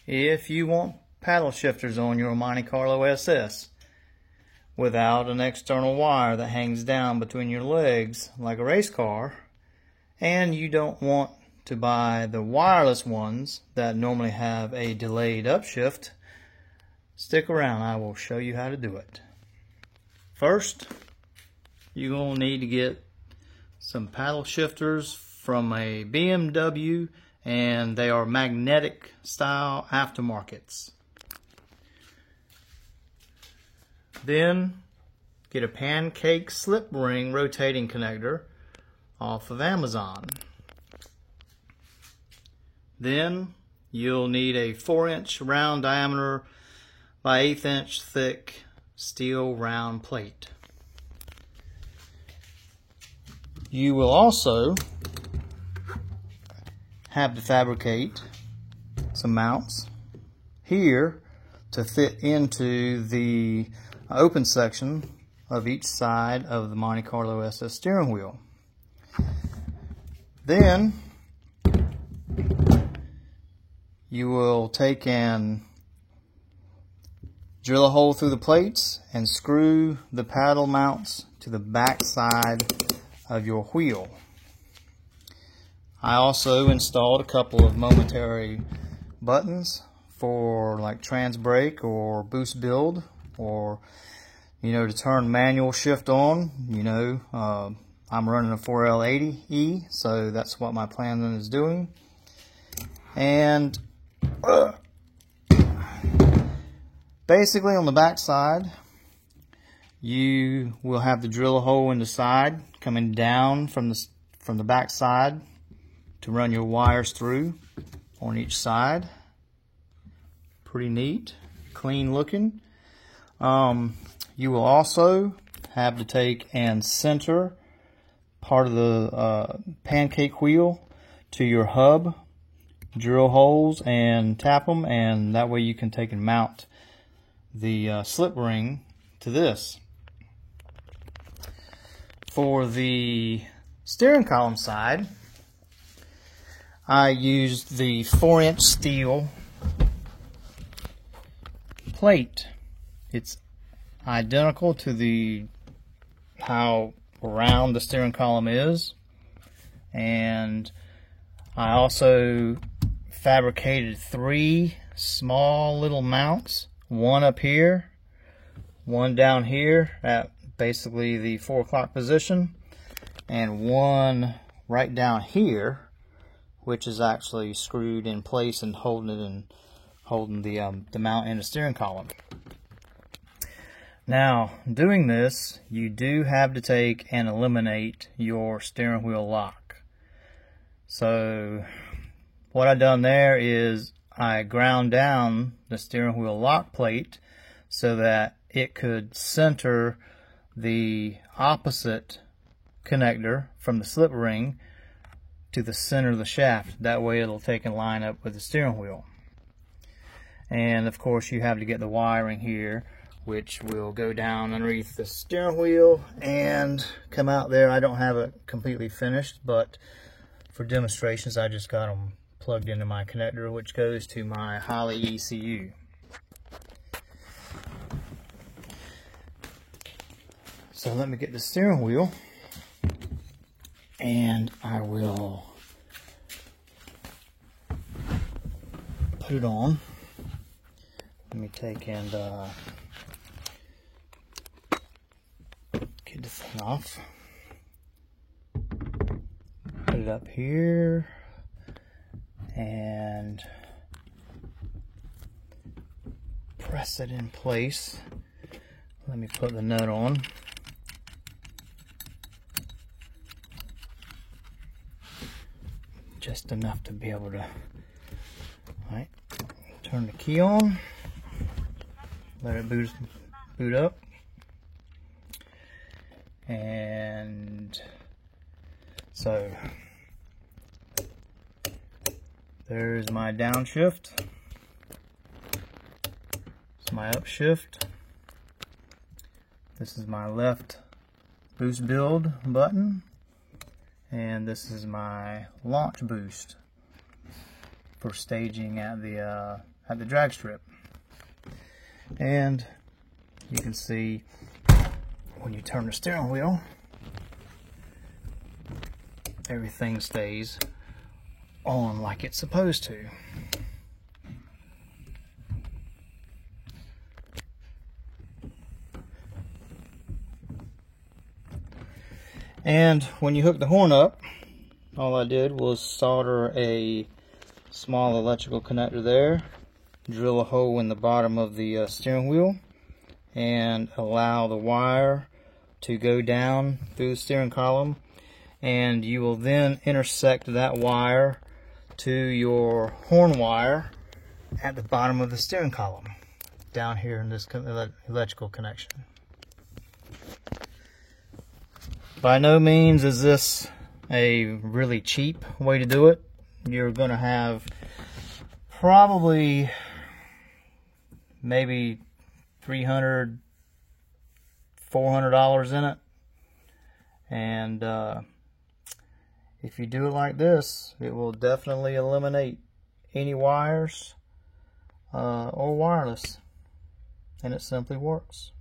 if you want paddle shifters on your Monte Carlo SS without an external wire that hangs down between your legs like a race car, and you don't want to buy the wireless ones that normally have a delayed upshift, stick around. I will show you how to do it. First, you're going to need to get some paddle shifters from a BMW, and they are magnetic style aftermarkets. Then get a pancake slip ring rotating connector off of Amazon. Then you'll need a 4-inch round diameter by 1/8 inch thick steel round plate. You will also have to fabricate some mounts here to fit into the open section of each side of the Monte Carlo SS steering wheel. Then you will take and drill a hole through the plates and screw the paddle mounts to the back side of your wheel. I also installed a couple of momentary buttons for like trans brake or boost build, or to turn manual shift on. I'm running a 4L80E, so that's what my plan is doing. And basically on the back side, you will have to drill a hole in the side coming down from the back side to run your wires through on each side. Pretty neat, clean looking. You will also have to take and center part of the pancake wheel to your hub, drill holes and tap them, and that way you can take and mount the slip ring to this. For the steering column side, I used the 4-inch steel plate. It's identical to how round the steering column is, and I also fabricated 3 small little mounts, one up here, one down here at basically the 4 o'clock position, and one right down here, which is actually screwed in place and holding the mount in the steering column. Now, doing this, you do have to take and eliminate your steering wheel lock. So what I done there is I ground down the steering wheel lock plate so that it could center the opposite connector from the slip ring to the center of the shaft. That way it'll take and line up with the steering wheel. And of course you have to get the wiring here, which will go down underneath the steering wheel and come out there. I don't have it completely finished, but for demonstrations I just got them plugged into my connector, which goes to my Holley ECU. So let me get the steering wheel and I will put it on. Let me take and get the thing off. Put it up here and press it in place. Let me put the nut on. Just enough to be able to turn the key on, let it boot up, and so there's my downshift. It's my upshift. This is my left boost build button, and this is my launch boost for staging at the at the drag strip. And you can see when you turn the steering wheel, everything stays on like it's supposed to. And when you hook the horn up, all I did was solder a small electrical connector there, drill a hole in the bottom of the steering wheel, and allow the wire to go down through the steering column, and you will then intersect that wire to your horn wire at the bottom of the steering column down here in this electrical connection. By no means is this a really cheap way to do it. You're going to have probably maybe $300, $400 in it. And if you do it like this, it will definitely eliminate any wires or wireless. And it simply works.